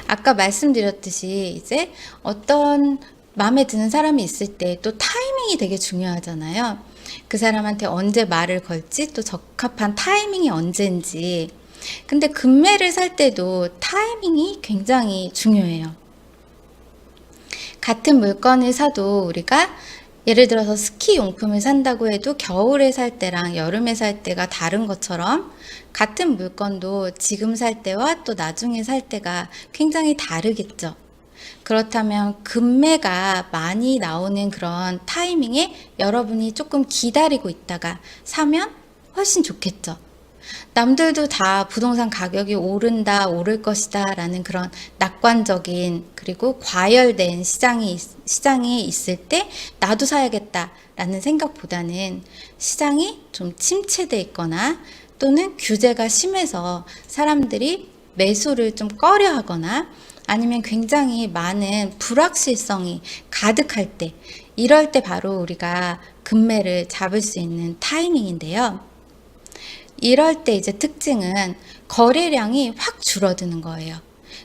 아까 말씀드렸듯이 이제 어떤 마음에 드는 사람이 있을 때 또 타이밍이 되게 중요하잖아요. 그 사람한테 언제 말을 걸지, 또 적합한 타이밍이 언제인지. 근데 금매를 살 때도 타이밍이 굉장히 중요해요. 같은 물건을 사도 우리가 예를 들어서 스키 용품을 산다고 해도 겨울에 살 때랑 여름에 살 때가 다른 것처럼 같은 물건도 지금 살 때와 또 나중에 살 때가 굉장히 다르겠죠. 그렇다면 금매가 많이 나오는 그런 타이밍에 여러분이 조금 기다리고 있다가 사면 훨씬 좋겠죠. 남들도 다 부동산 가격이 오른다, 오를 것이다 라는 그런 낙관적인 그리고 과열된 시장에 있을 때 나도 사야겠다 라는 생각보다는 시장이 좀 침체돼 있거나 또는 규제가 심해서 사람들이 매수를 좀 꺼려 하거나 아니면 굉장히 많은 불확실성이 가득할 때, 이럴 때 바로 우리가 금매를 잡을 수 있는 타이밍인데요. 이럴 때 이제 특징은 거래량이 확 줄어드는 거예요.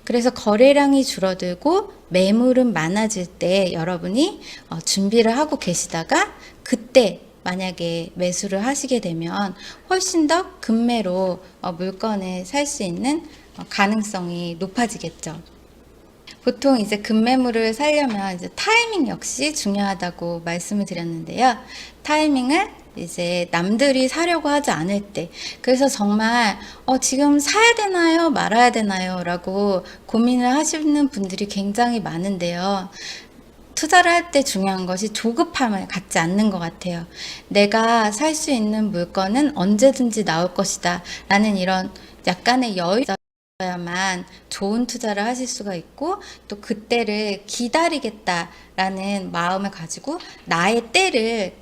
그래서 거래량이 줄어들고 매물은 많아질 때 여러분이 준비를 하고 계시다가 그때 만약에 매수를 하시게 되면 훨씬 더 금매로 물건을 살 수 있는 가능성이 높아지겠죠. 보통 이제 급매물을 사려면 이제 타이밍 역시 중요하다고 말씀을 드렸는데요. 타이밍을 이제 남들이 사려고 하지 않을 때, 그래서 정말 지금 사야 되나요 말아야 되나요 라고 고민을 하시는 분들이 굉장히 많은데요. 투자를 할 때 중요한 것이 조급함을 갖지 않는 것 같아요. 내가 살 수 있는 물건은 언제든지 나올 것이다 라는 이런 약간의 여유 야만 좋은 투자를 하실 수가 있고, 또 그때를 기다리겠다라는 마음을 가지고 나의 때를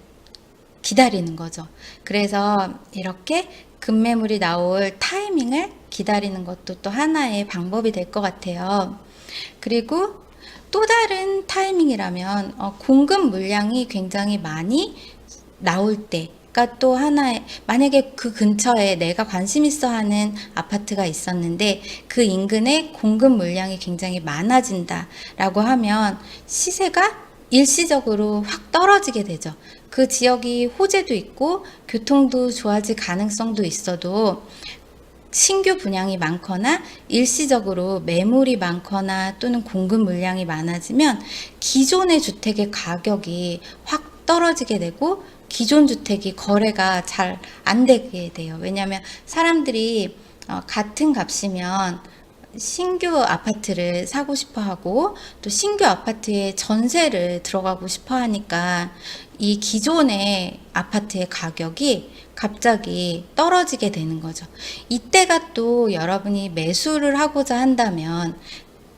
기다리는 거죠. 그래서 이렇게 급매물이 나올 타이밍을 기다리는 것도 또 하나의 방법이 될 것 같아요. 그리고 또 다른 타이밍이라면 공급 물량이 굉장히 많이 나올 때, 또 하나의, 만약에 그 근처에 내가 관심 있어 하는 아파트가 있었는데 그 인근에 공급 물량이 굉장히 많아진다 라고 하면 시세가 일시적으로 확 떨어지게 되죠. 그 지역이 호재도 있고 교통도 좋아질 가능성도 있어도 신규 분양이 많거나 일시적으로 매물이 많거나 또는 공급 물량이 많아지면 기존의 주택의 가격이 확 떨어지게 되고 기존 주택이 거래가 잘 안 되게 돼요. 왜냐하면 사람들이 같은 값이면 신규 아파트를 사고 싶어 하고 또 신규 아파트에 전세를 들어가고 싶어 하니까 이 기존의 아파트의 가격이 갑자기 떨어지게 되는 거죠. 이때가 또 여러분이 매수를 하고자 한다면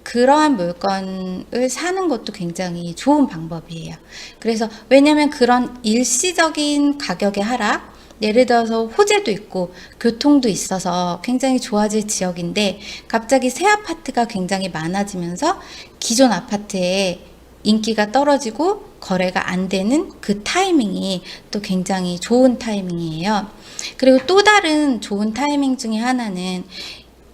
그러한 물건을 사는 것도 굉장히 좋은 방법이에요. 그래서 왜냐하면 그런 일시적인 가격의 하락, 예를 들어서 호재도 있고 교통도 있어서 굉장히 좋아질 지역인데 갑자기 새 아파트가 굉장히 많아지면서 기존 아파트에 인기가 떨어지고 거래가 안 되는 그 타이밍이 또 굉장히 좋은 타이밍이에요. 그리고 또 다른 좋은 타이밍 중에 하나는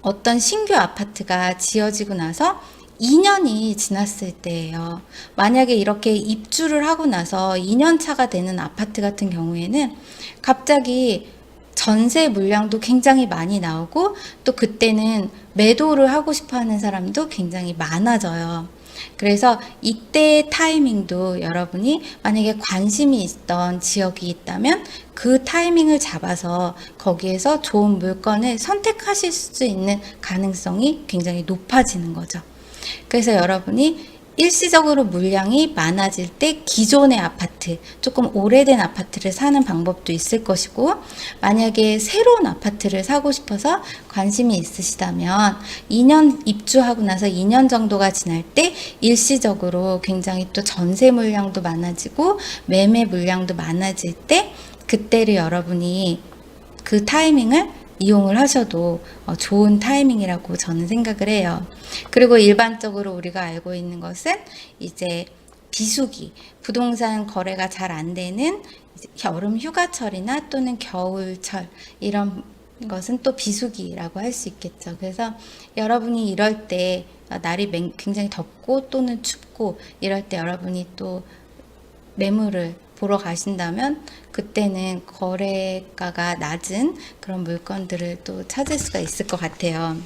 어떤 신규 아파트가 지어지고 나서 2년이 지났을 때예요. 만약에 이렇게 입주를 하고 나서 2년 차가 되는 아파트 같은 경우에는 갑자기 전세 물량도 굉장히 많이 나오고 또 그때는 매도를 하고 싶어 하는 사람도 굉장히 많아져요. 그래서 이때의 타이밍도 여러분이 만약에 관심이 있던 지역이 있다면 그 타이밍을 잡아서 거기에서 좋은 물건을 선택하실 수 있는 가능성이 굉장히 높아지는 거죠. 그래서 여러분이 일시적으로 물량이 많아질 때 기존의 아파트, 조금 오래된 아파트를 사는 방법도 있을 것이고, 만약에 새로운 아파트를 사고 싶어서 관심이 있으시다면 2년 입주하고 나서 2년 정도가 지날 때 일시적으로 굉장히 또 전세 물량도 많아지고 매매 물량도 많아질 때 그때를 여러분이 그 타이밍을 이용을 하셔도 좋은 타이밍이라고 저는 생각을 해요. 그리고 일반적으로 우리가 알고 있는 것은 이제 비수기, 부동산 거래가 잘 안 되는 여름 휴가철이나 또는 겨울철, 이런 것은 또 비수기라고 할 수 있겠죠. 그래서 여러분이 이럴 때 날이 굉장히 덥고 또는 춥고 이럴 때 여러분이 또 매물을 보러 가신다면 그때는 거래가가 낮은 그런 물건들을 또 찾을 수가 있을 것 같아요.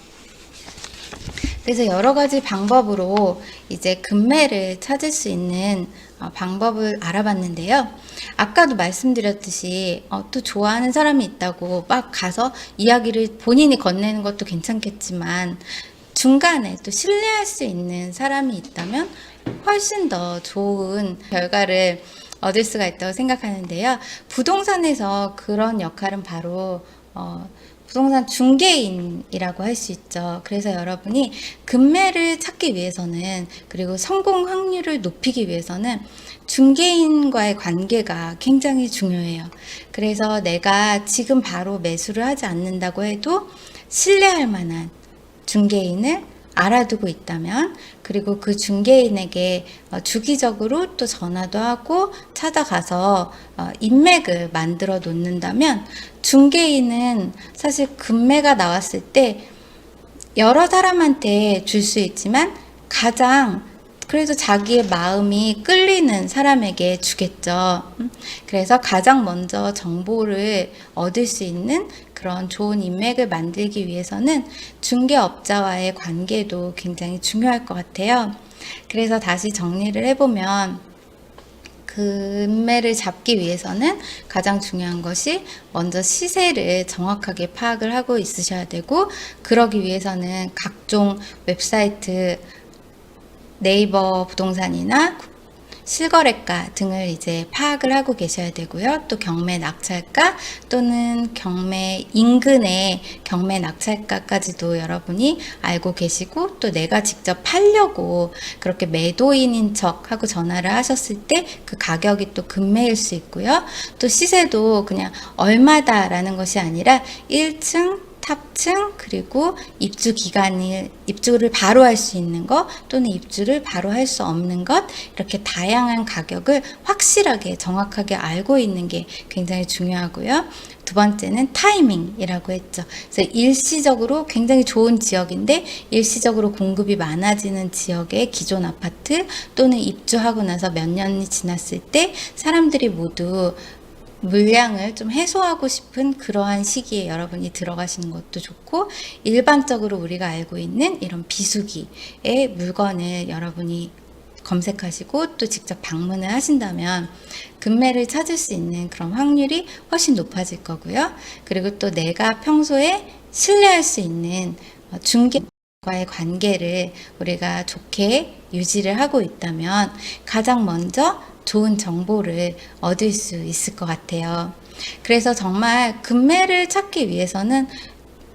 그래서 여러 가지 방법으로 이제 금매를 찾을 수 있는 방법을 알아봤는데요. 아까도 말씀드렸듯이 또 좋아하는 사람이 있다고 막 가서 이야기를 본인이 건네는 것도 괜찮겠지만 중간에 또 신뢰할 수 있는 사람이 있다면 훨씬 더 좋은 결과를 얻을 수가 있다고 생각하는데요. 부동산에서 그런 역할은 바로 부동산 중개인이라고 할 수 있죠. 그래서 여러분이 금매를 찾기 위해서는, 그리고 성공 확률을 높이기 위해서는 중개인과의 관계가 굉장히 중요해요. 그래서 내가 지금 바로 매수를 하지 않는다고 해도 신뢰할 만한 중개인을 알아두고 있다면, 그리고 그 중개인에게 주기적으로 또 전화도 하고 찾아가서 인맥을 만들어 놓는다면, 중개인은 사실 금매가 나왔을 때 여러 사람한테 줄 수 있지만 가장 그래도 자기의 마음이 끌리는 사람에게 주겠죠. 그래서 가장 먼저 정보를 얻을 수 있는 그런 좋은 인맥을 만들기 위해서는 중개업자와의 관계도 굉장히 중요할 것 같아요. 그래서 다시 정리를 해보면, 금매를 잡기 위해서는 가장 중요한 것이 먼저 시세를 정확하게 파악을 하고 있으셔야 되고, 그러기 위해서는 각종 웹사이트, 네이버 부동산이나 실거래가 등을 이제 파악을 하고 계셔야 되고요. 또 경매 낙찰가 또는 경매 인근의 경매 낙찰가까지도 여러분이 알고 계시고, 또 내가 직접 팔려고 그렇게 매도인인 척 하고 전화를 하셨을 때 그 가격이 또 금매일 수 있고요. 또 시세도 그냥 얼마다라는 것이 아니라 1층 탑층, 그리고 입주 기간이, 입주를 바로 할 수 있는 것 또는 입주를 바로 할 수 없는 것, 이렇게 다양한 가격을 확실하게 정확하게 알고 있는 게 굉장히 중요하고요. 두 번째는 타이밍이라고 했죠. 그래서 일시적으로 굉장히 좋은 지역인데 일시적으로 공급이 많아지는 지역의 기존 아파트 또는 입주하고 나서 몇 년이 지났을 때 사람들이 모두 물량을 좀 해소하고 싶은 그러한 시기에 여러분이 들어가시는 것도 좋고, 일반적으로 우리가 알고 있는 이런 비수기의 물건을 여러분이 검색하시고 또 직접 방문을 하신다면 금매를 찾을 수 있는 그런 확률이 훨씬 높아질 거고요. 그리고 또 내가 평소에 신뢰할 수 있는 중개과의 관계를 우리가 좋게 유지를 하고 있다면 가장 먼저 좋은 정보를 얻을 수 있을 것 같아요. 그래서 정말 금매를 찾기 위해서는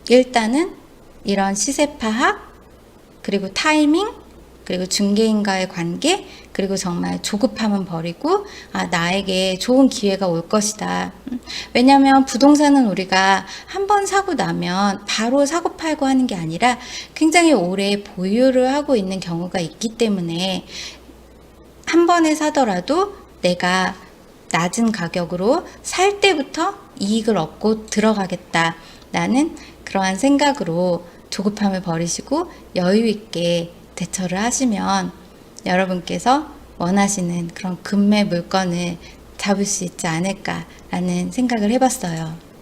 일단은 이런 시세 파악, 그리고 타이밍, 그리고 중개인과의 관계, 그리고 정말 조급함은 버리고 나에게 좋은 기회가 올 것이다. 왜냐하면 부동산은 우리가 한번 사고 나면 바로 사고 팔고 하는 게 아니라 굉장히 오래 보유를 하고 있는 경우가 있기 때문에 한 번에 사더라도 내가 낮은 가격으로 살 때부터 이익을 얻고 들어가겠다라는 그러한 생각으로 조급함을 버리시고 여유 있게 대처를 하시면 여러분께서 원하시는 그런 금매 물건을 잡을 수 있지 않을까라는 생각을 해봤어요.